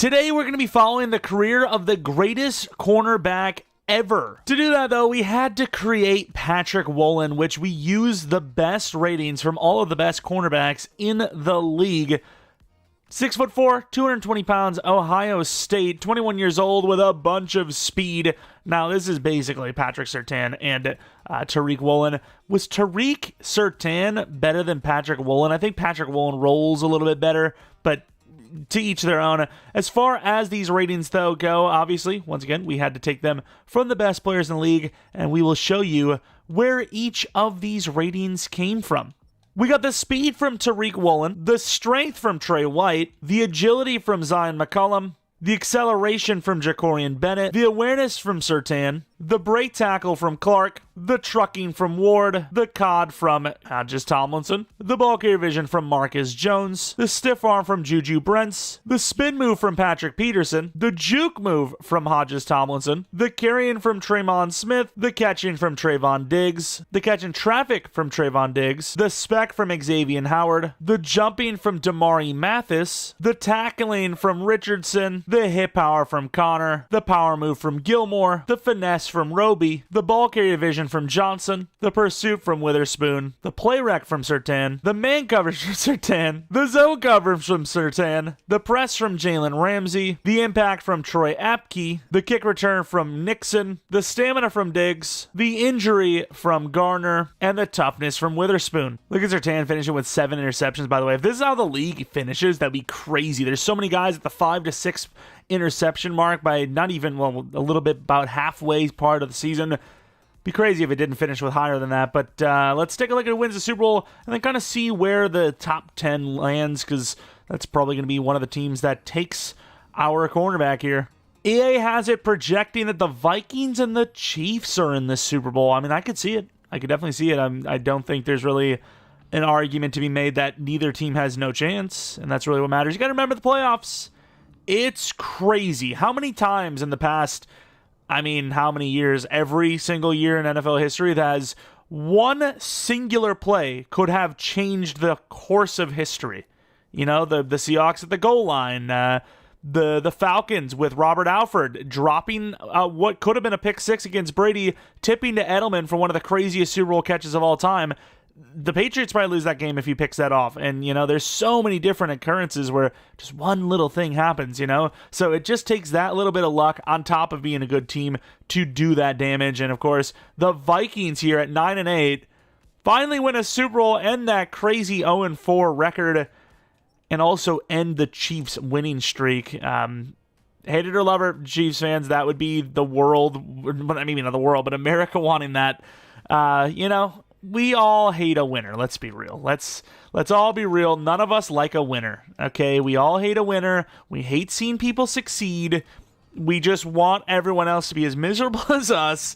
Today, we're going to be following the career of the greatest cornerback ever. To do that, though, we had to create Patrick Woolen, which we used the best ratings from all of the best cornerbacks in the league. 6'4", 220 pounds, Ohio State, 21 years old with a bunch of speed. Now, this is basically Patrick Surtain and Tariq Woolen. Was Tariq Surtain better than Patrick Woolen? I think Patrick Woolen rolls a little bit better, but to each their own. As far as these ratings, though, go, obviously, once again, we had to take them from the best players in the league, and we will show you where each of these ratings came from. We got the speed from Tariq Woolen, the strength from Trey White, the agility from Zion McCollum, the acceleration from Jacorian Bennett, the awareness from Surtain, the break tackle from Clark, the trucking from Ward, the COD from Hodges Tomlinson, the ball carrier vision from Marcus Jones, the stiff arm from Juju Brents, the spin move from Patrick Peterson, the juke move from Hodges Tomlinson, the carrying from Tremon Smith, the catching from Trayvon Diggs, the catching traffic from Trayvon Diggs, the spec from Xavier Howard, the jumping from Damari Mathis, the tackling from Richardson, the hip power from Connor, the power move from Gilmore, the finesse from Roby, the ball carrier vision from Johnson, the pursuit from Witherspoon, the play rec from Surtain, the man coverage from Surtain, the zone coverage from Surtain, the press from Jalen Ramsey, the impact from Troy Apke, the kick return from Nixon, the stamina from Diggs, the injury from Garner, and the toughness from Witherspoon. Look at Surtain finishing with 7 interceptions, by the way. If this is how the league finishes, that'd be crazy. There's so many guys at the 5 to 6 interception mark by not even, well, a little bit about halfway part of the season. Be crazy if it didn't finish with higher than that. But let's take a look at who wins the Super Bowl and then kind of see where the top 10 lands, because that's probably going to be one of the teams that takes our cornerback here. EA has it projecting that the Vikings and the Chiefs are in this Super Bowl. I mean, I could see it. I could definitely see it. I don't think there's really an argument to be made that neither team has no chance, and that's really what matters. You got to remember the playoffs. It's crazy. How many times in the past, I mean, how many years, every single year in NFL history, that has one singular play could have changed the course of history. You know, the Seahawks at the goal line, the Falcons with Robert Alford dropping what could have been a pick six against Brady, tipping to Edelman for one of the craziest Super Bowl catches of all time. The Patriots probably lose that game if he picks that off. And, you know, there's so many different occurrences where just one little thing happens, you know? So it just takes that little bit of luck on top of being a good team to do that damage. And, of course, the Vikings here at 9-8 finally win a Super Bowl, end that crazy 0-4 record, and also end the Chiefs' winning streak. Hate it or love it, Chiefs fans, that would be the world, I mean, not the world, but America wanting that. You know, we all hate a winner. Let's be real. Let's all be real. None of us like a winner, okay? We all hate a winner. We hate seeing people succeed. We just want everyone else to be as miserable as us.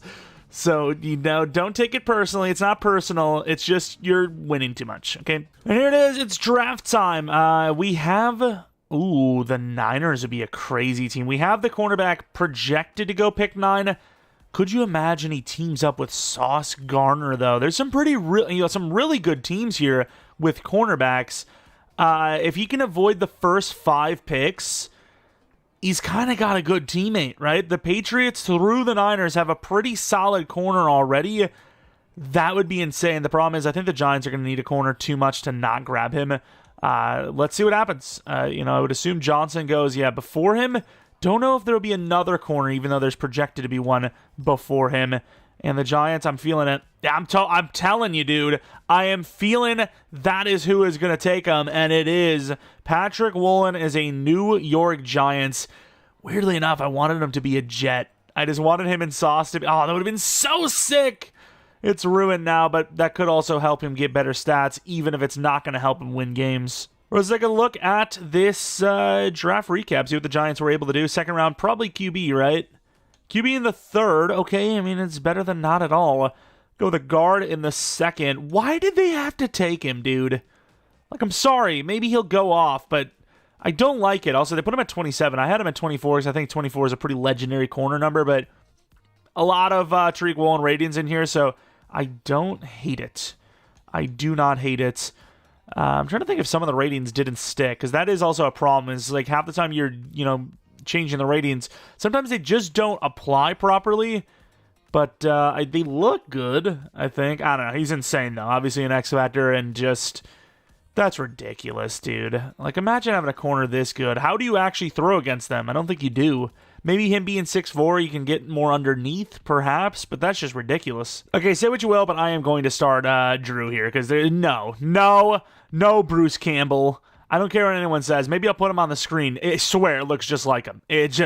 So, you know, don't take it personally. It's not personal. It's just you're winning too much, okay? And here it is. It's draft time. We have... Ooh, the Niners would be a crazy team. We have the cornerback projected to go pick 9. Could you imagine he teams up with Sauce Gardner, though? There's some some really good teams here with cornerbacks. If he can avoid the first 5 picks, he's kind of got a good teammate, right? The Patriots through the Niners have a pretty solid corner already. That would be insane. The problem is I think the Giants are going to need a corner too much to not grab him. Let's see what happens. You know, I would assume Johnson goes, before him. Don't know if there'll be another corner, even though there's projected to be one before him. And the Giants, I'm feeling it. I'm telling you, dude, I am feeling that is who is going to take him, and it is Patrick Woolen is a New York Giants. Weirdly enough, I wanted him to be a Jet. I just wanted him in Sauce to be... Oh, that would have been so sick! It's ruined now, but that could also help him get better stats, even if it's not going to help him win games. Let's take a look at this draft recap, see what the Giants were able to do. Second round, probably QB, right? QB in the 3rd. Okay, I mean, it's better than not at all. Go the guard in the 2nd. Why did they have to take him, dude? Like, I'm sorry. Maybe he'll go off, but I don't like it. Also, they put him at 27. I had him at 24 because I think 24 is a pretty legendary corner number, but a lot of Tariq Woolen ratings in here, so I don't hate it. I do not hate it. I'm trying to think if some of the ratings didn't stick, because that is also a problem. Is like half the time you're, changing the ratings, sometimes they just don't apply properly. But they look good, I think. I don't know. He's insane, though. Obviously an X Factor, and just... That's ridiculous, dude. Like, imagine having a corner this good. How do you actually throw against them? I don't think you do. Maybe him being 6'4", you can get more underneath, perhaps, but that's just ridiculous. Okay, say what you will, but I am going to start Drew here, because no Bruce Campbell. I don't care what anyone says. Maybe I'll put him on the screen. I swear it looks just like him. It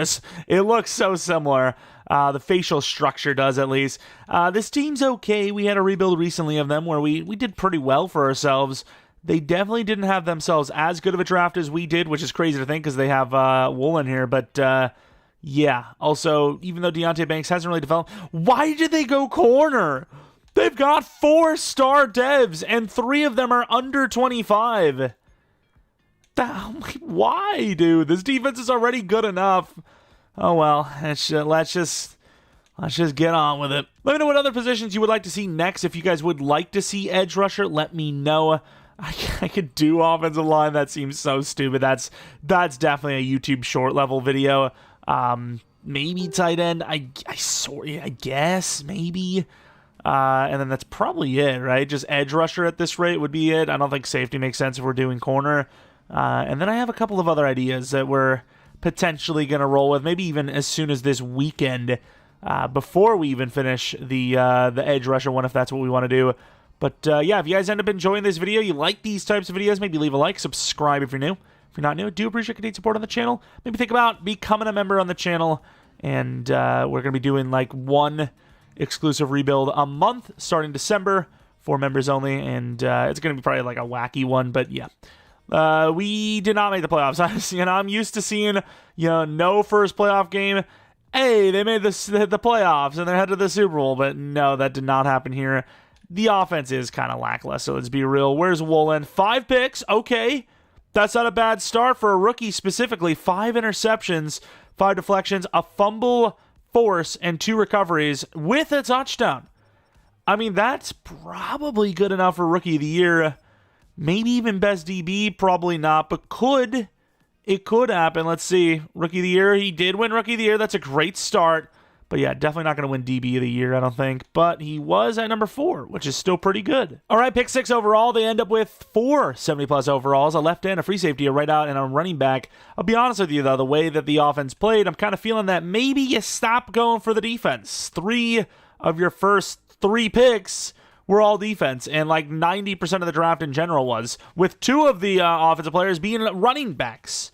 looks so similar. The facial structure does, at least. This team's okay. We had a rebuild recently of them where we did pretty well for ourselves. They definitely didn't have themselves as good of a draft as we did, which is crazy to think because they have Woolen here. But, yeah. Also, even though Deontay Banks hasn't really developed, why did they go corner? They've got 4-star devs, and 3 of them are under 25. Why, dude? This defense is already good enough. Oh, well. Let's just get on with it. Let me know what other positions you would like to see next. If you guys would like to see edge rusher, let me know. I could do offensive line. That seems so stupid. That's definitely a YouTube short level video. Maybe tight end. I guess maybe. And then that's probably it, right? Just edge rusher at this rate would be it. I don't think safety makes sense if we're doing corner. And then I have a couple of other ideas that we're potentially going to roll with, maybe even as soon as this weekend, before we even finish the edge rusher one, if that's what we want to do. But yeah, if you guys end up enjoying this video, you like these types of videos, maybe leave a like, subscribe if you're new. If you're not new, do appreciate continued support on the channel. Maybe think about becoming a member on the channel. And we're going to be doing like one exclusive rebuild a month starting December for members only. And it's going to be probably like a wacky one, but yeah. We did not make the playoffs. I'm used to seeing, no first playoff game. Hey, they made the playoffs and they're headed to the Super Bowl. But no, that did not happen here. The offense is kind of lackluster, let's be real. Where's Woolen? 5 picks. Okay. That's not a bad start for a rookie specifically. 5 interceptions, 5 deflections, a fumble force, and 2 recoveries with a touchdown. I mean, that's probably good enough for Rookie of the Year. Maybe even best DB, probably not, but it could happen. Let's see. Rookie of the Year, he did win Rookie of the Year. That's a great start. But yeah, definitely not going to win DB of the Year, I don't think. But he was at number 4, which is still pretty good. All right, pick 6 overall. They end up with 4 70-plus overalls, a left end, a free safety, a right out, and a running back. I'll be honest with you, though, the way that the offense played, I'm kind of feeling that maybe you stop going for the defense. 3 of your first 3 picks were all defense, and like 90% of the draft in general was, with 2 of the offensive players being running backs.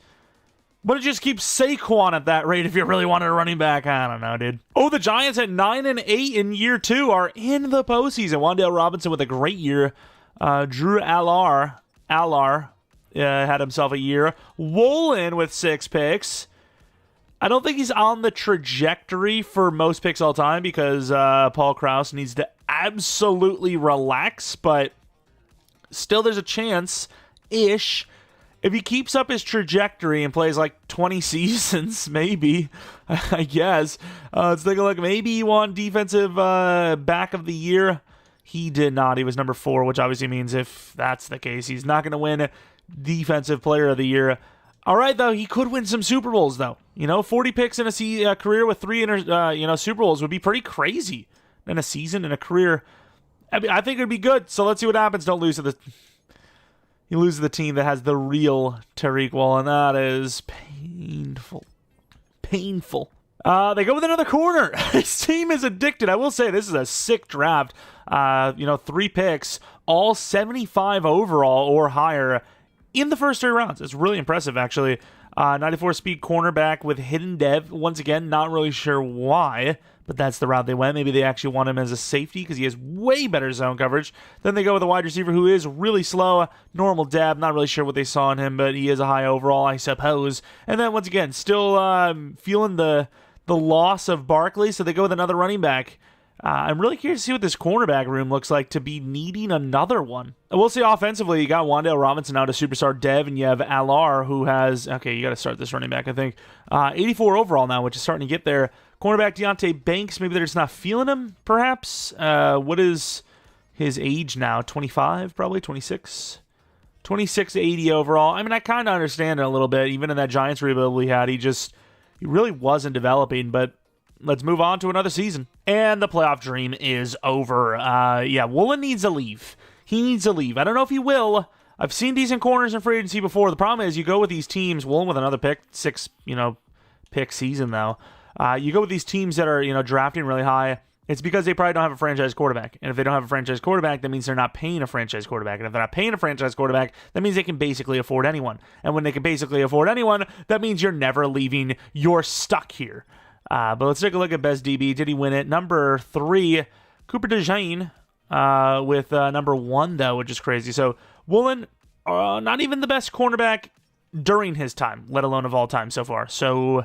But it just keeps Saquon at that rate if you really wanted a running back. I don't know, dude. Oh, the Giants at 9-8 in year 2 are in the postseason. Wan'Dale Robinson with a great year. Drew Allar had himself a year. Woolen with 6 picks. I don't think he's on the trajectory for most picks all time because Paul Krause needs to absolutely relax, but still there's a chance-ish. If he keeps up his trajectory and plays like 20 seasons, maybe, I guess. Let's take a look. Maybe he won defensive back of the year. He did not. He was number 4, which obviously means if that's the case, he's not going to win defensive player of the year. All right, though, he could win some Super Bowls, though. 40 picks in a career with 3 Super Bowls would be pretty crazy in a season, in a career. I mean, I think it would be good. So let's see what happens. Don't lose to the... You lose to the team that has the real Tariq Woolen, and that is painful. Painful. They go with another corner. This team is addicted. I will say this is a sick draft. 3 picks, all 75 overall or higher in the first 3 rounds. It's really impressive, actually. 94 speed cornerback with hidden dev. Once again, not really sure why, but that's the route they went. Maybe they actually want him as a safety because he has way better zone coverage. Then they go with a wide receiver who is really slow. Normal dev. Not really sure what they saw in him, but he is a high overall, I suppose. And then once again, still feeling the loss of Barkley, so they go with another running back. I'm really curious to see what this cornerback room looks like to be needing another one. We'll see offensively, you got Wan'Dale Robinson out, a superstar dev, and you have Allar, who has, okay, you got to start this running back, I think. 84 overall now, which is starting to get there. Cornerback Deontay Banks, maybe they're just not feeling him, perhaps. What is his age now? 25, probably? 26? 26-80 overall. I mean, I kind of understand it a little bit. Even in that Giants rebuild we had, he really wasn't developing, but let's move on to another season. And the playoff dream is over. Yeah, Woolen needs to leave. He needs to leave. I don't know if he will. I've seen decent corners in free agency before. The problem is you go with these teams, Woolen with another pick, 6, pick season though. You go with these teams that are, drafting really high. It's because they probably don't have a franchise quarterback. And if they don't have a franchise quarterback, that means they're not paying a franchise quarterback. And if they're not paying a franchise quarterback, that means they can basically afford anyone. And when they can basically afford anyone, that means you're never leaving. You're stuck here. But let's take a look at best DB. Did he win it? Number 3, Cooper DeJean, with number 1, though, which is crazy. So Woolen, not even the best cornerback during his time, let alone of all time so far. So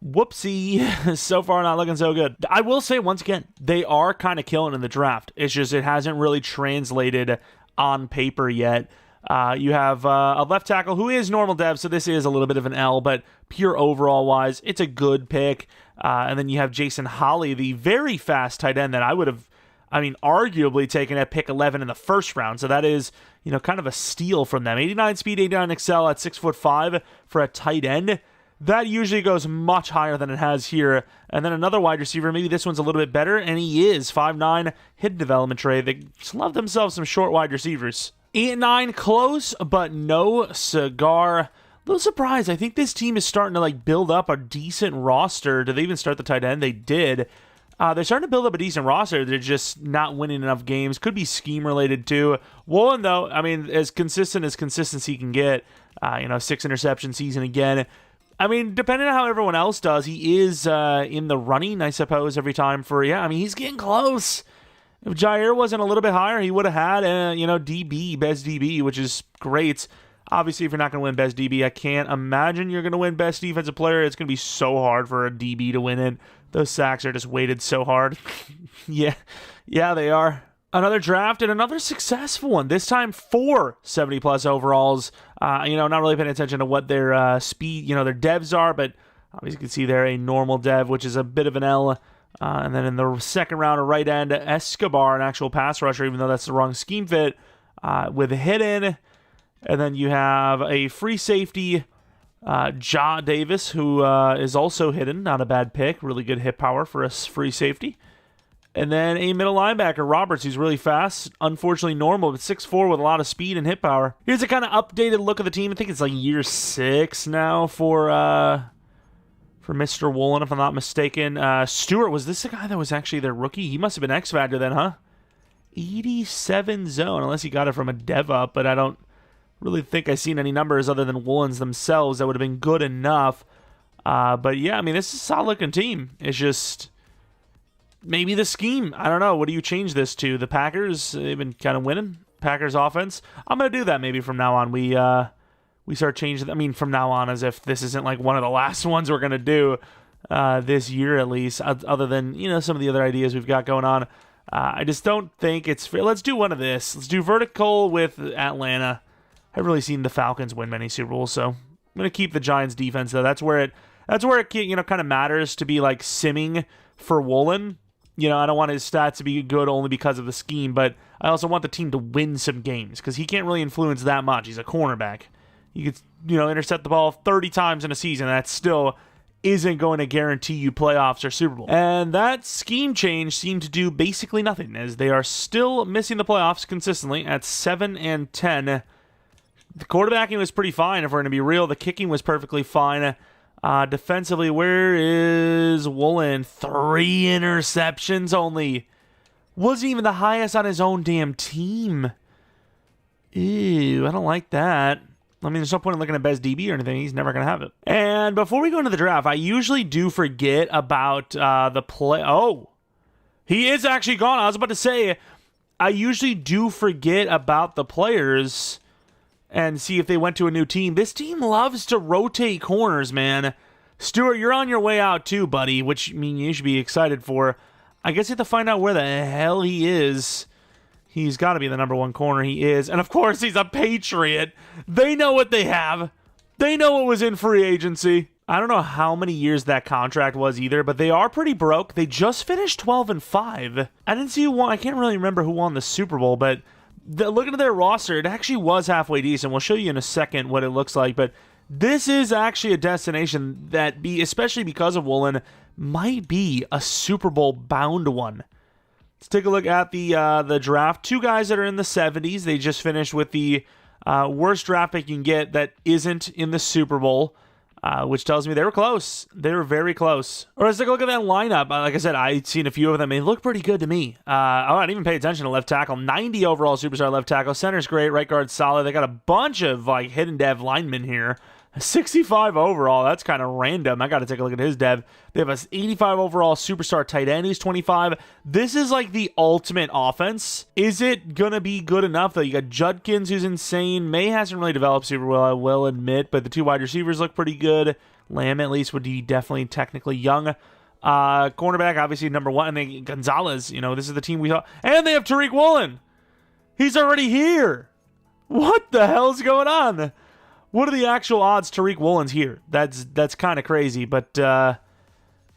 whoopsie, so far not looking so good. I will say once again, they are kind of killing in the draft. It's just it hasn't really translated on paper yet. You have a left tackle who is normal dev, so this is a little bit of an L, but pure overall wise, it's a good pick. And then you have Jason Holley, the very fast tight end that I would have, arguably taken at pick 11 in the first round. So that is, kind of a steal from them. 89 speed, 89 excel at 6'5" for a tight end. That usually goes much higher than it has here. And then another wide receiver, maybe this one's a little bit better, and he is 5'9", hidden development trade. They just love themselves some short wide receivers. 8-9, close, but no cigar. A little surprised. I think this team is starting to build up a decent roster. Did they even start the tight end? They did. They're starting to build up a decent roster. They're just not winning enough games. Could be scheme-related, too. Woolen, though, as consistent as consistency can get. 6 interception season again. Depending on how everyone else does, he is in the running, I suppose, every time for, he's getting close. If Jair wasn't a little bit higher, he would have had, DB, best DB, which is great. Obviously, if you're not going to win best DB, I can't imagine you're going to win best defensive player. It's going to be so hard for a DB to win it. Those sacks are just weighted so hard. Yeah, they are. Another draft and another successful one. This time 4 70-plus overalls. Not really paying attention to what their speed, their devs are, but obviously you can see they're a normal dev, which is a bit of an L. And then in the second round, a right end, Escobar, an actual pass rusher, even though that's the wrong scheme fit, with a hidden. And then you have a free safety, Ja Davis, who is also hidden. Not a bad pick. Really good hit power for a free safety. And then a middle linebacker, Roberts, who's really fast. Unfortunately normal, but 6'4" with a lot of speed and hit power. Here's a kind of updated look of the team. I think it's year 6 now for Mr. Woolen, if I'm not mistaken. Stewart, was this the guy that was actually their rookie? He must have been X-Factor then, huh? 87 zone, unless he got it from a dev up, but I don't really think I've seen any numbers other than Woolen's themselves that would have been good enough. But yeah, this is a solid-looking team. It's just maybe the scheme. I don't know. What do you change this to? The Packers, they've been kind of winning. Packers offense. I'm going to do that maybe from now on. We start changing, from now on, as if this isn't one of the last ones we're going to do this year at least, other than, some of the other ideas we've got going on. I just don't think it's fair. Let's do one of this. Let's do vertical with Atlanta. I haven't really seen the Falcons win many Super Bowls, so I'm going to keep the Giants defense, though. That's where it kind of matters to be simming for Woolen. I don't want his stats to be good only because of the scheme, but I also want the team to win some games because he can't really influence that much. He's a cornerback. You could, intercept the ball 30 times in a season. That still isn't going to guarantee you playoffs or Super Bowl. And that scheme change seemed to do basically nothing, as they are still missing the playoffs consistently at 7-10. The quarterbacking was pretty fine, if we're going to be real. The kicking was perfectly fine. Defensively, where is Woolen? 3 interceptions only. Wasn't even the highest on his own damn team. Ew, I don't like that. There's no point in looking at best DB or anything. He's never going to have it. And before we go into the draft, I usually do forget about the play. Oh, he is actually gone. I was about to say, I usually do forget about the players and see if they went to a new team. This team loves to rotate corners, man. Stewart, you're on your way out too, buddy, which you should be excited for. I guess you have to find out where the hell he is. He's got to be the number 1 corner. He is. And of course, he's a Patriot. They know what they have. They know what was in free agency. I don't know how many years that contract was either, but they are pretty broke. They just finished 12-5. I didn't see who won. I can't really remember who won the Super Bowl, but looking at their roster, it actually was halfway decent. We'll show you in a second what it looks like, but this is actually a destination that, especially because of Woolen, might be a Super Bowl bound one. Let's take a look at the draft. Two guys that are in the 70s. They just finished with the worst draft pick you can get that isn't in the Super Bowl, which tells me they were close. They were very close. Or let's take a look at that lineup. Like I said, I'd seen a few of them. They look pretty good to me. I didn't even pay attention to left tackle. 90 overall superstar left tackle. Center's great. Right guard solid. They got a bunch of hidden dev linemen here. 65 overall. That's kind of random. I got to take a look at his dev. They have a 85 overall superstar tight end who's 25. This is like the ultimate offense. Is it going to be good enough, though? You got Judkins, who's insane. May hasn't really developed super well, I will admit, but the two wide receivers look pretty good. Lamb, at least, would be definitely technically young. Cornerback, obviously, number one. And then Gonzalez, this is the team we thought. And they have Tariq Woolen. He's already here. What the hell's going on? What are the actual odds Tariq Woolen's here? That's kind of crazy, but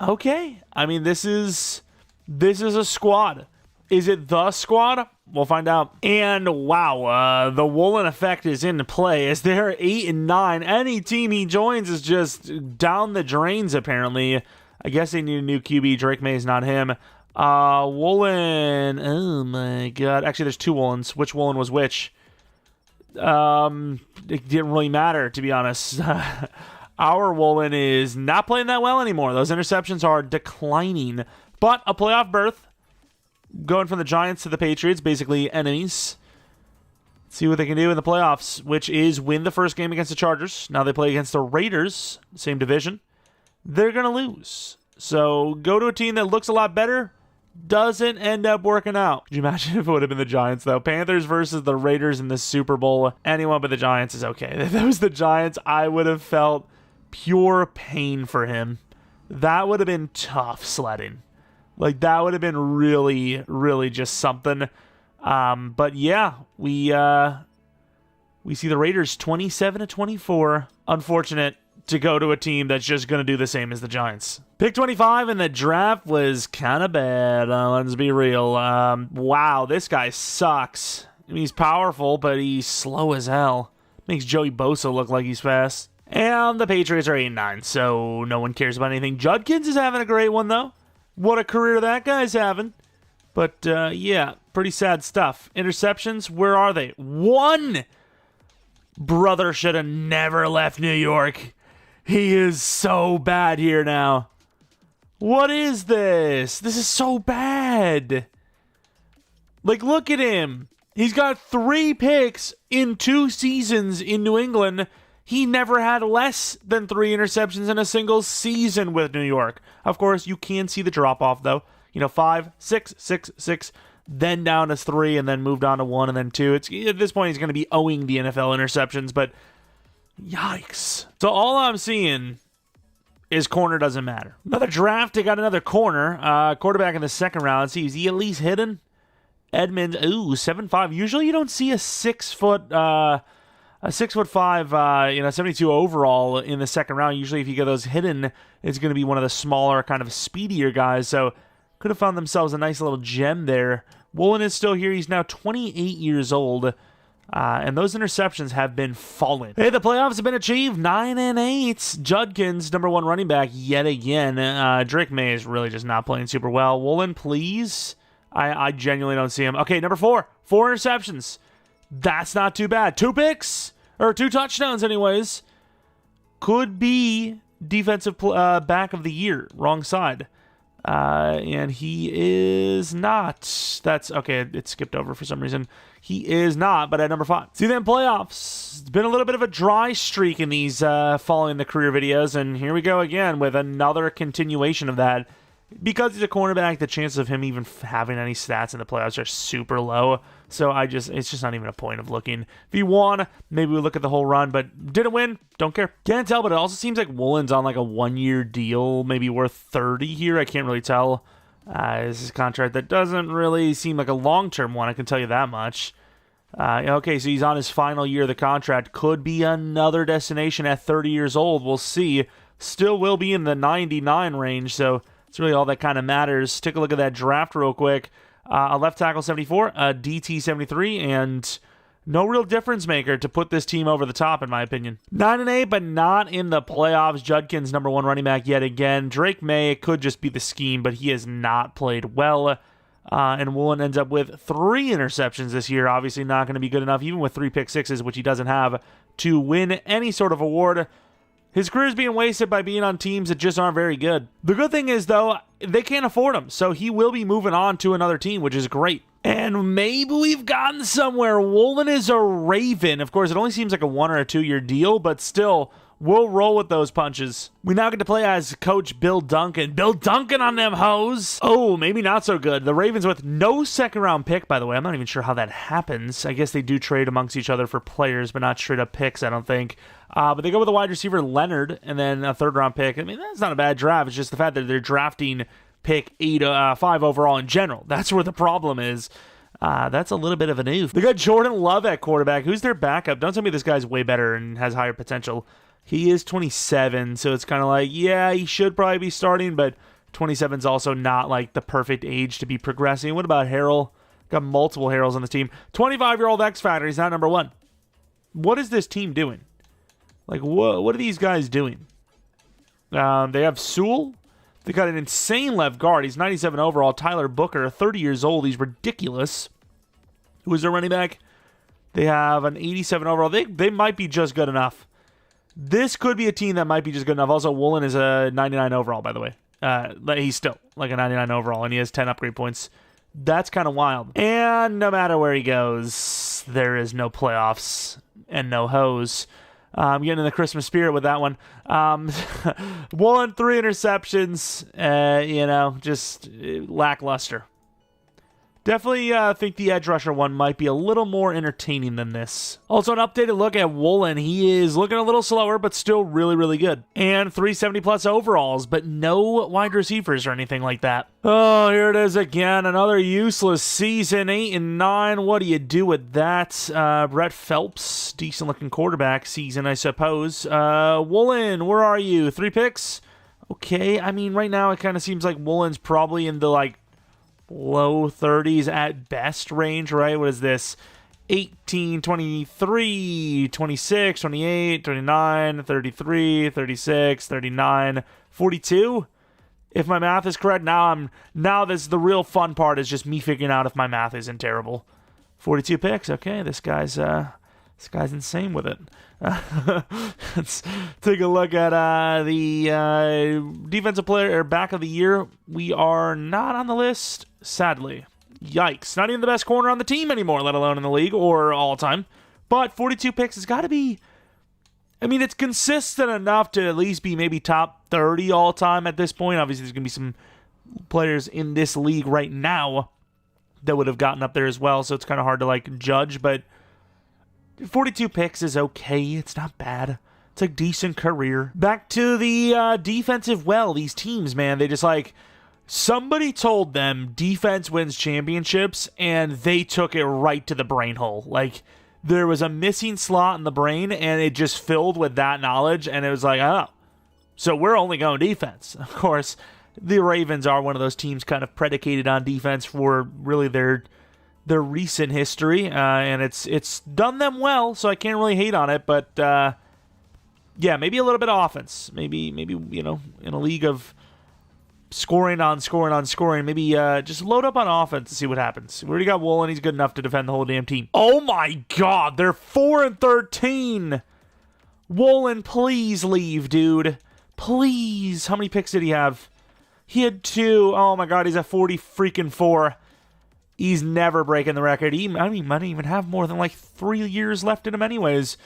okay. I mean, this is a squad. Is it the squad? We'll find out. And wow, the Woolen effect is in play as they're 8-9. Any team he joins is just down the drains. Apparently, I guess they need a new QB. Drake May is not him. Woolen. Oh my god. Actually, there's two Woolens. Which Woolen was which? It didn't really matter, to be honest. Our Woolen is not playing that well anymore. Those interceptions are declining. But a playoff berth. Going from the Giants to the Patriots, basically enemies. See what they can do in the playoffs, which is win the first game against the Chargers. Now they play against the Raiders, same division. They're going to lose. So go to a team that looks a lot better. Doesn't end up working out. Could you imagine if it would have been the Giants, though? Panthers versus the Raiders in the Super Bowl. Anyone but the Giants is okay. If that was the Giants, I would have felt pure pain for him. That would have been tough sledding. That would have been really, really just something. But yeah, we see the Raiders 27-24. Unfortunate to go to a team that's just going to do the same as the Giants. Pick 25 in the draft was kind of bad. Let's be real. Wow, this guy sucks. I mean, he's powerful, but he's slow as hell. Makes Joey Bosa look like he's fast. And the Patriots are 8-9, so no one cares about anything. Judkins is having a great one, though. What a career that guy's having. But, yeah, pretty sad stuff. Interceptions, where are they? 1! Brother should have never left New York. He is so bad here now. What is this? This is so bad. Look at him. He's got 3 picks in 2 seasons in New England. He never had less than 3 interceptions in a single season with New York. Of course, you can see the drop-off, though. 5, 6, 6, 6, then down to 3, and then moved on to 1, and then 2. At this point, he's going to be owing the NFL interceptions, but yikes. So all I'm seeing is corner doesn't matter. Another draft, they got another corner. Quarterback in the second round. Let's see, is he at least hidden? Edmonds, 7'5". Usually you don't see a 6'5", 72 overall in the second round. Usually if you get those hidden, it's going to be one of the smaller, kind of speedier guys. So could have found themselves a nice little gem there. Woolen is still here. He's now 28 years old. And those interceptions have been falling. Hey, the playoffs have been achieved. 9-8. Judkins, number 1 running back, yet again. Drake May is really just not playing super well. Woolen, please. I genuinely don't see him. Okay, number 4. 4 interceptions. That's not too bad. 2 picks. Or 2 touchdowns, anyways. Could be defensive back of the year. Wrong side. And he is not. That's okay. It skipped over for some reason. He is not, but at number 5. See them playoffs. It's been a little bit of a dry streak in these following the career videos, and here we go again with another continuation of that. Because he's a cornerback, the chances of him even having any stats in the playoffs are super low. So it's just not even a point of looking. If he won, maybe we look at the whole run, but didn't win, don't care. Can't tell, but it also seems like Woolen's on a 1-year deal, maybe worth 30 here. I can't really tell. This is a contract that doesn't really seem like a long-term one, I can tell you that much. Okay, so he's on his final year of the contract. Could be another destination at 30 years old. We'll see. Still will be in the 99 range, so it's really all that kind of matters. Take a look at that draft real quick. a left tackle 74, a DT 73, and no real difference maker to put this team over the top, in my opinion. 9-8, but not in the playoffs. Judkins, number 1 running back yet again. Drake May, it could just be the scheme, but he has not played well. And Woolen ends up with 3 interceptions this year. Obviously not going to be good enough, even with 3 pick sixes, which he doesn't have, to win any sort of award. His career is being wasted by being on teams that just aren't very good. The good thing is, though, they can't afford him, so he will be moving on to another team, which is great. And maybe we've gotten somewhere. Woolen is a Raven. Of course, it only seems like a 1 or a 2 year deal, but still, we'll roll with those punches. We now get to play as Coach Bill Duncan. Bill Duncan on them hoes. Oh, maybe not so good. The Ravens with no second-round pick, by the way. I'm not even sure how that happens. I guess they do trade amongst each other for players, but not straight-up picks, I don't think. But they go with a wide receiver, Leonard, and then a third-round pick. I mean, that's not a bad draft. It's just the fact that they're drafting pick 5 overall in general. That's where the problem is. That's a little bit of an oof. They got Jordan Love at quarterback. Who's their backup? Don't tell me this guy's way better and has higher potential. He is 27, so it's kind of like, yeah, he should probably be starting, but 27 is also not like the perfect age to be progressing. What about Harrell? Got multiple Harrells on the team. 25-year-old X Factor. He's not number 1. What is this team doing? Like, what are these guys doing? They have Sewell. They got an insane left guard. He's 97 overall. Tyler Booker, 30 years old. He's ridiculous. Who is their running back? They have an 87 overall. They might be just good enough. This could be a team that might be just good enough. Also, Woolen is a 99 overall, by the way. He's still like a 99 overall, and he has 10 upgrade points. That's kind of wild. And no matter where he goes, there is no playoffs and no hose. I'm getting in the Christmas spirit with that one. Woolen, 3 interceptions. Just lackluster. Definitely think the edge rusher one might be a little more entertaining than this. Also, an updated look at Woolen. He is looking a little slower, but still really, really good. And 370-plus overalls, but no wide receivers or anything like that. Oh, here it is again. Another useless season. 8-9. What do you do with that? Brett Phelps, decent-looking quarterback season, I suppose. Woolen, where are you? 3 picks? Okay, I mean, right now it kind of seems like Woolen's probably in the, low 30s at best range, right? What is this? 18, 23, 26, 28, 29, 33, 36, 39, 42. If my math is correct, now this the real fun part is just me figuring out if my math isn't terrible. 42 picks. Okay, this guy's insane with it. Let's take a look at the defensive player or back of the year. We are not on the list, sadly. Yikes. Not even the best corner on the team anymore, let alone in the league or all time. But 42 picks has got to be, I mean, it's consistent enough to at least be maybe top 30 all time at this point. Obviously, there's going to be some players in this league right now that would have gotten up there as well, so it's kind of hard to judge, but 42 picks is okay. It's not bad. It's a decent career. Back to the defensive these teams, man, they just somebody told them defense wins championships, and they took it right to the brain hole. There was a missing slot in the brain, and it just filled with that knowledge, and it was oh, so we're only going defense. Of course, the Ravens are one of those teams kind of predicated on defense for really their recent history, and it's done them well, so I can't really hate on it, but yeah, maybe a little bit of offense. Maybe in a league of scoring on scoring, maybe just load up on offense to see what happens. We already got Woolen. He's good enough to defend the whole damn team. Oh my god, they're 4-13. Woolen, please leave, dude. Please. How many picks did he have? He had 2. Oh my god, he's at 44. He's never breaking the record. He might even have more than 3 years left in him anyways.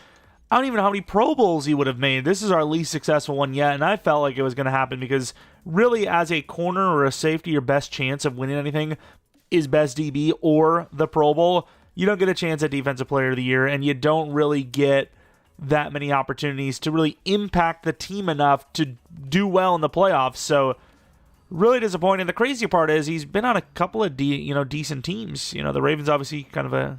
I don't even know how many Pro Bowls he would have made. This is our least successful one yet, and I felt like it was going to happen because really as a corner or a safety, your best chance of winning anything is best DB or the Pro Bowl. You don't get a chance at Defensive Player of the Year, and you don't really get that many opportunities to really impact the team enough to do well in the playoffs. So really disappointing. The crazy part is he's been on a couple of decent teams. The Ravens obviously kind of a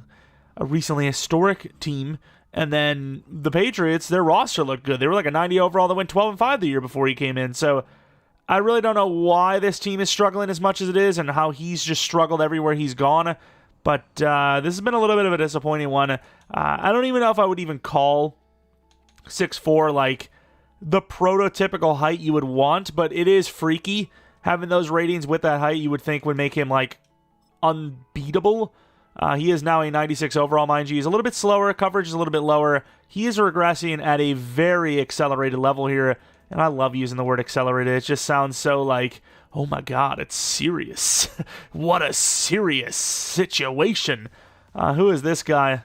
recently historic team. And then the Patriots, their roster looked good. They were a 90 overall that went 12-5 the year before he came in. So I really don't know why this team is struggling as much as it is and how he's just struggled everywhere he's gone. But this has been a little bit of a disappointing one. I don't even know if I would even call 6'4" like the prototypical height you would want, but it is freaky. Having those ratings with that height, you would think would make him like unbeatable. He is now a 96 overall, mind you. He's a little bit slower. Coverage is a little bit lower. He is regressing at a very accelerated level here. And I love using the word accelerated. It just sounds so like, oh my God, it's serious. What a serious situation. Who is this guy?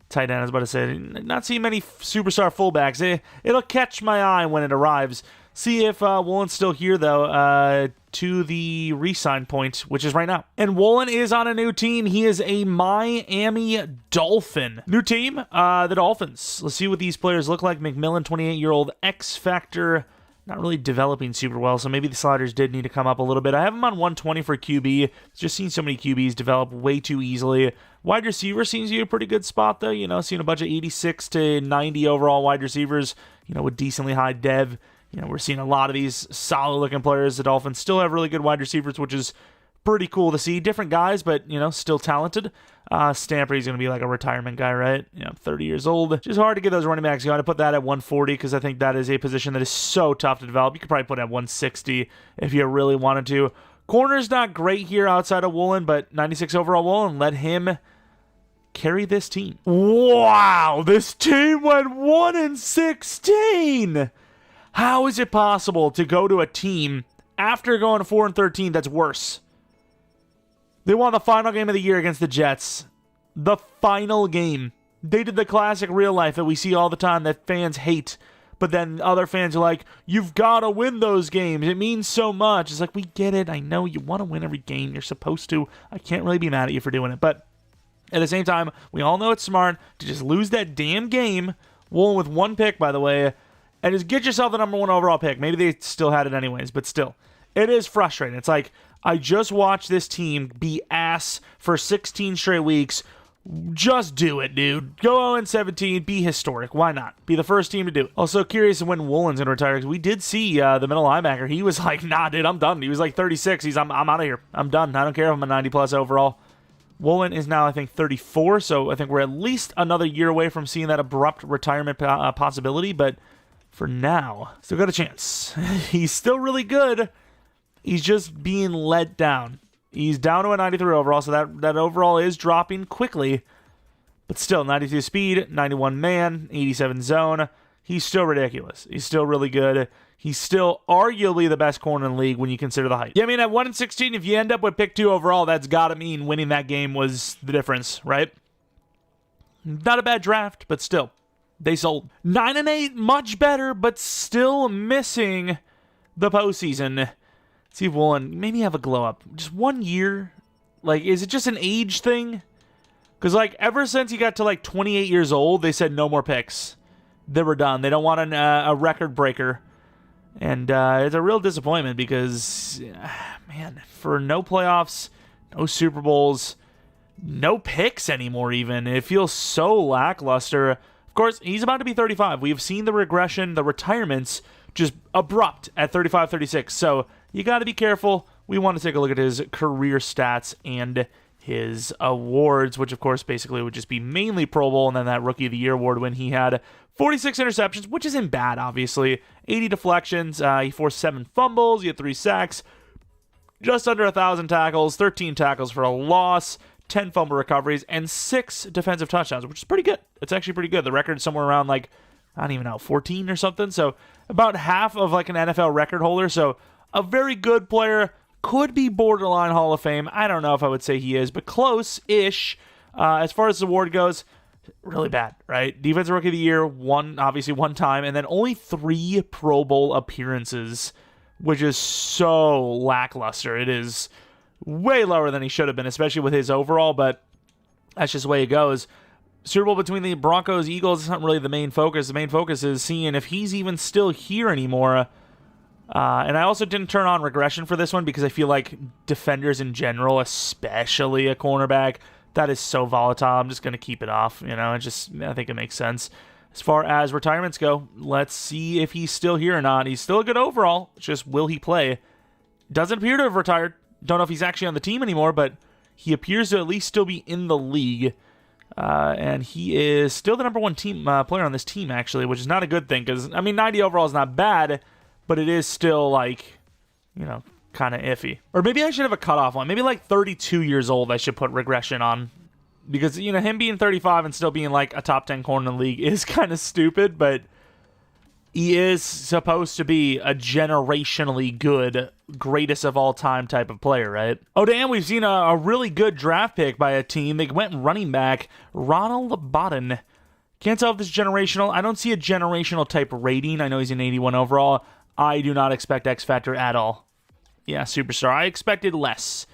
Tight end, I was about to say. Not seeing many superstar fullbacks. It'll catch my eye when it arrives. See if Woolen's still here, though, to the re-sign point, which is right now. And Woolen is on a new team. He is a Miami Dolphin. New team, the Dolphins. Let's see what these players look like. McMillan, 28-year-old X-Factor. Not really developing super well, so maybe the sliders did need to come up a little bit. I have him on 120 for QB. Just seen so many QBs develop way too easily. Wide receiver seems to be a pretty good spot, though. You know, seeing a bunch of 86 to 90 overall wide receivers, you know, with decently high dev. You know, we're seeing a lot of these solid-looking players. The Dolphins still have really good wide receivers, which is pretty cool to see. Different guys, but, you know, still talented. Stamper, he's going to be like a retirement guy, right? You know, 30 years old. Just hard to get those running backs. You got to put that at 140 because I think that is a position that is so tough to develop. You could probably put it at 160 if you really wanted to. Corner's not great here outside of Woolen, but 96 overall Woolen. Let him carry this team. Wow, this team went 1-16. How is it possible to go to a team after going 4-13 that's worse? They won the final game of the year against the Jets. The final game. They did the classic real life that we see all the time that fans hate. But then other fans are like, you've got to win those games. It means so much. It's like, we get it. I know you want to win every game. You're supposed to. I can't really be mad at you for doing it. But at the same time, we all know it's smart to just lose that damn game. Woolen with one pick, by the way. And just get yourself the number 1 overall pick. Maybe they still had it anyways, but still. It is frustrating. It's like, I just watched this team be ass for 16 straight weeks. Just do it, dude. Go 0-17. Be historic. Why not? Be the first team to do it. Also curious when Woolen's going to retire, because we did see the middle linebacker. He was like, nah, dude, I'm done. He was like 36. I'm out of here. I'm done. I don't care if I'm a 90-plus overall. Woolen is now, I think, 34, so I think we're at least another year away from seeing that abrupt retirement possibility, but for now, still got a chance. He's still really good. He's just being let down. He's down to a 93 overall, so that overall is dropping quickly. But still, 92 speed, 91 man, 87 zone. He's still ridiculous. He's still really good. He's still arguably the best corner in the league when you consider the height. Yeah, I mean, at 1-16, if you end up with pick 2 overall, that's got to mean winning that game was the difference, right? Not a bad draft, but still. They sold. 9-8, much better, but still missing the postseason. Let's see if Woolen maybe have a glow up. Just 1 year? Like, is it just an age thing? Because, like, ever since he got to, like, 28 years old, they said no more picks. They were done. They don't want a record breaker. And it's a real disappointment because, man, for no playoffs, no Super Bowls, no picks anymore even, it feels so lackluster. Of course, he's about to be 35. We've seen the regression, the retirements, just abrupt at 35, 36. So you got to be careful. We want to take a look at his career stats and his awards, which, of course, basically would just be mainly Pro Bowl and then that Rookie of the Year award when he had 46 interceptions, which isn't bad, obviously. 80 deflections. He forced 7 fumbles. He had 3 sacks. Just under 1,000 tackles. 13 tackles for a loss. 10 fumble recoveries, and 6 defensive touchdowns, which is pretty good. It's actually pretty good. The record's somewhere around, like, I don't even know, 14 or something. So about half of, like, an NFL record holder. So a very good player. Could be borderline Hall of Fame. I don't know if I would say he is, but close-ish. As far as the award goes, really bad, right? Defensive Rookie of the Year, obviously one time, and then only 3 Pro Bowl appearances, which is so lackluster. It is way lower than he should have been, especially with his overall, but that's just the way it goes. Super Bowl between the Broncos, Eagles is not really the main focus. The main focus is seeing if he's even still here anymore. And I also didn't turn on regression for this one because I feel like defenders in general, especially a cornerback, that is so volatile. I'm just going to keep it off. I think it makes sense. as far as retirements go. Let's see if he's still here or not. He's still a good overall. It's just, will he play? Doesn't appear to have retired. Don't know if he's actually on the team anymore, but he appears to at least still be in the league. And he is still the number one team player on this team, actually, which is not a good thing. Because, I mean, 90 overall is not bad, but it is still, like, you know, kind of iffy. Or maybe I should have a cutoff one. Maybe, like, 32 years old I should put regression on. Because, you know, him being 35 and still being, like, a top 10 corner in the league is kind of stupid, but he is supposed to be a generationally good, greatest of all time type of player, right? Oh, damn, we've seen a really good draft pick by a team. They went running back, Ronald Bodden. Can't tell if this is generational. I don't see a generational type rating. I know he's an 81 overall. I do not expect X Factor at all. Yeah, superstar. I expected less.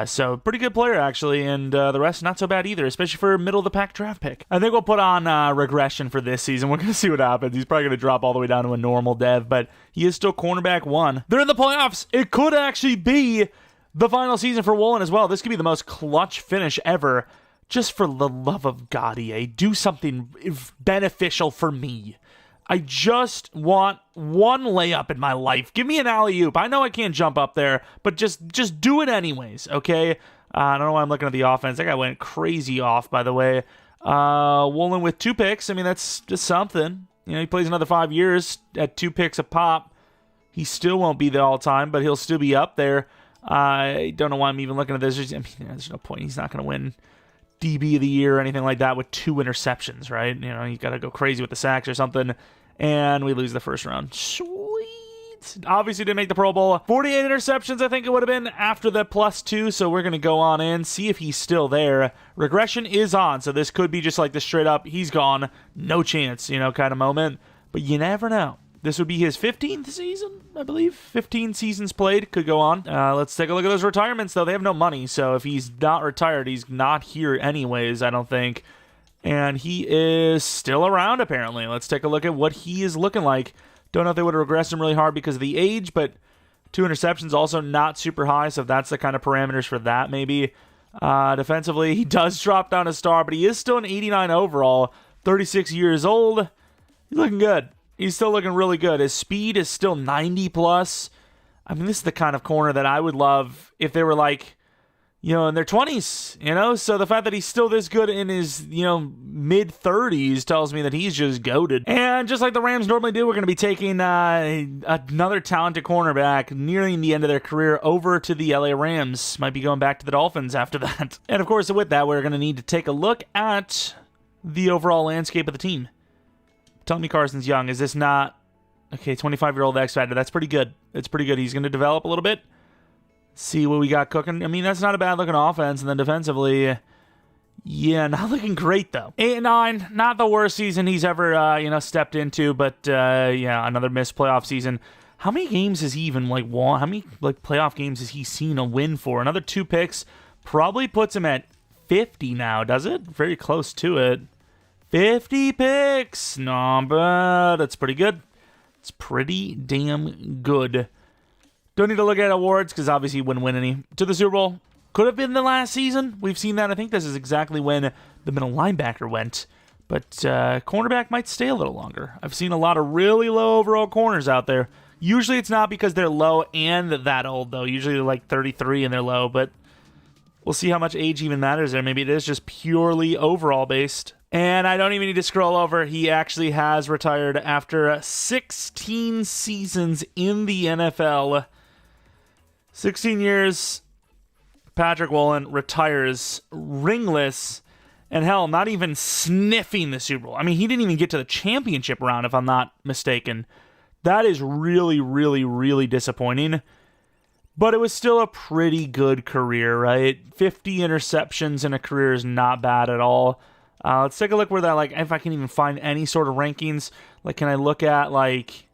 So, pretty good player, actually, and the rest not so bad either, especially for a middle-of-the-pack draft pick. I think we'll put on regression for this season. We're going to see what happens. He's probably going to drop all the way down to a normal dev, but he is still cornerback 1. They're in the playoffs. It could actually be the final season for Woolen as well. This could be the most clutch finish ever. Just for the love of God, EA, do something beneficial for me. I just want one layup in my life. Give me an alley-oop. I know I can't jump up there, but just do it anyways, okay? I don't know why I'm looking at the offense. That guy went crazy off, by the way. Woolen with 2 picks. I mean, that's just something. You know, he plays another 5 years at 2 picks a pop. He still won't be the all-time, but he'll still be up there. I don't know why I'm even looking at this. I mean, there's no point. He's not going to win DB of the year or anything like that with 2 interceptions, right? You know, you got to go crazy with the sacks or something. And we lose the first round. Sweet. Obviously didn't make the Pro Bowl. 48 interceptions, I think it would have been after the +2. So we're going to go on in, see if he's still there. Regression is on. So this could be just like the straight up, he's gone, no chance, you know, kind of moment. But you never know. This would be his 15th season, I believe. 15 seasons played. Could go on. Let's take a look at those retirements, though. They have no money. So if he's not retired, he's not here anyways, I don't think. And he is still around, apparently. Let's take a look at what he is looking like. Don't know if they would have regressed him really hard because of the age, but 2 interceptions also not super high, so that's the kind of parameters for that, maybe. Defensively, he does drop down a star, but he is still an 89 overall, 36 years old. He's looking good. He's still looking really good. His speed is still 90+. I mean, this is the kind of corner that I would love if they were like, you know, in their 20s, you know? So the fact that he's still this good in his, you know, mid-30s tells me that he's just goated. And just like the Rams normally do, we're going to be taking another talented cornerback nearing the end of their career over to the LA Rams. Might be going back to the Dolphins after that. And of course, with that, we're going to need to take a look at the overall landscape of the team. Tell me Carson's young. Is this not... Okay, 25-year-old X Factor. That's pretty good. It's pretty good. He's going to develop a little bit. See what we got cooking. I mean, that's not a bad-looking offense. And then defensively, yeah, not looking great, though. 8-9, not the worst season he's ever, you know, stepped into. But, yeah, another missed playoff season. How many games has he even, like, won? How many, like, playoff games has he seen a win for? Another 2 picks probably puts him at 50 now, does it? Very close to it. 50 picks. No, but that's pretty good. It's pretty damn good. Don't need to look at awards because obviously he wouldn't win any. To the Super Bowl. Could have been the last season. We've seen that. I think this is exactly when the middle linebacker went. But cornerback might stay a little longer. I've seen a lot of really low overall corners out there. Usually it's not because they're low and that old, though. Usually they're like 33 and they're low. But we'll see how much age even matters there. Maybe it is just purely overall based. And I don't even need to scroll over. He actually has retired after 16 seasons in the NFL. 16 years, Patrick Woolen retires ringless, and hell, not even sniffing the Super Bowl. I mean, he didn't even get to the championship round, if I'm not mistaken. That is really, really, really disappointing. But it was still a pretty good career, right? 50 interceptions in a career is not bad at all. Let's take a look where that, like, if I can even find any sort of rankings. Like, can I look at, like,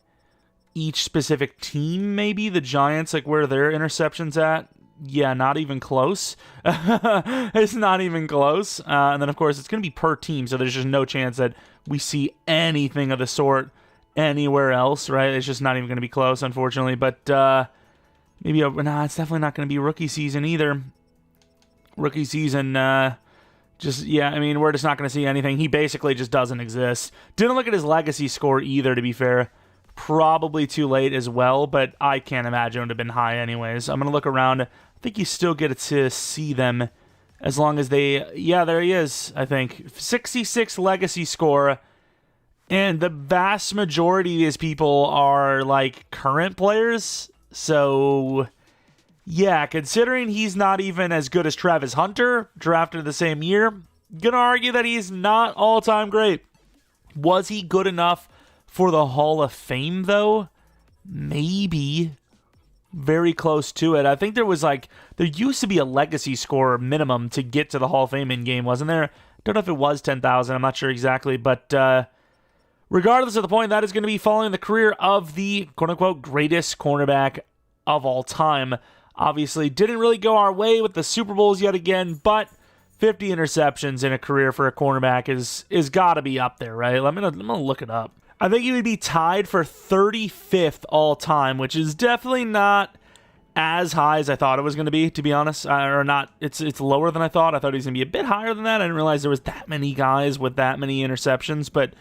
each specific team, maybe? The Giants, like, where their interceptions at? Yeah, not even close. It's not even close. And then, of course, it's going to be per team, so there's just no chance that we see anything of the sort anywhere else, right? It's just not even going to be close, unfortunately. But maybe, it's definitely not going to be rookie season either. Rookie season, Just, yeah, I mean, we're just not going to see anything. He basically just doesn't exist. Didn't look at his legacy score either, to be fair. Probably too late as well, but I can't imagine it would have been high anyways. I'm going to look around. I think you still get to see them as long as they... Yeah, there he is, I think. 66 legacy score. And the vast majority of these people are, like, current players. So... yeah, considering he's not even as good as Travis Hunter, drafted the same year, gonna argue that he's not all-time great. Was he good enough for the Hall of Fame, though? Maybe. Very close to it. I think there was, like, there used to be a legacy score minimum to get to the Hall of Fame in-game, wasn't there? Don't know if it was 10,000, I'm not sure exactly, but regardless of the point, that is going to be following the career of the quote-unquote greatest cornerback of all time. Obviously, didn't really go our way with the Super Bowls yet again, but 50 interceptions in a career for a cornerback is got to be up there, right? I'm gonna look it up. I think he would be tied for 35th all time, which is definitely not as high as I thought it was going to be honest. Or not, it's lower than I thought. I thought he was going to be a bit higher than that. I didn't realize there was that many guys with that many interceptions, but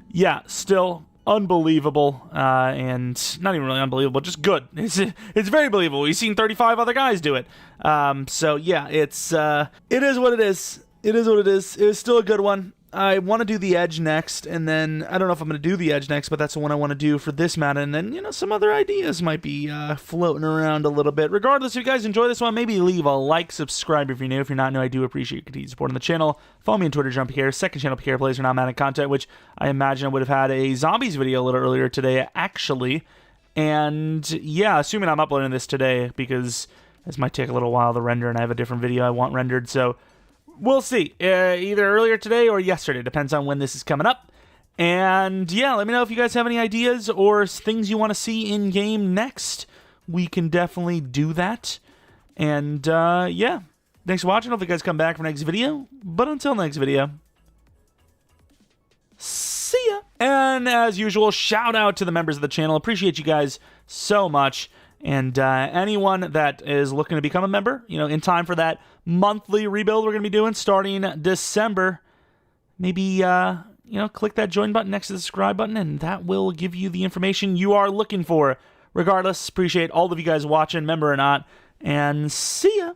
yeah, still unbelievable, and not even really unbelievable, just good. It's very believable. We've seen 35 other guys do it. So yeah, it is what it is. It is what it is. It was still a good one. I want to do the Edge next, and then I don't know if I'm going to do the Edge next, but that's the one I want to do for this Madden, and then, some other ideas might be floating around a little bit. Regardless, if you guys enjoy this one, maybe leave a like, subscribe if you're new. If you're not new, I do appreciate your continued support on the channel. Follow me on Twitter, Jeromepkr, second channel, PKR Plays for non-Madden content, which I imagine I would have had a Zombies video a little earlier today, actually. And yeah, assuming I'm uploading this today, because this might take a little while to render, and I have a different video I want rendered, so we'll see. Either earlier today or yesterday. Depends on when this is coming up. And yeah, let me know if you guys have any ideas or things you want to see in-game next. We can definitely do that. And yeah, thanks for watching. Hope you guys come back for next video. But until next video, see ya. And as usual, shout out to the members of the channel. Appreciate you guys so much. And anyone that is looking to become a member, in time for that monthly rebuild we're going to be doing starting December, maybe, click that join button next to the subscribe button, and that will give you the information you are looking for. Regardless, appreciate all of you guys watching, member or not, and see ya.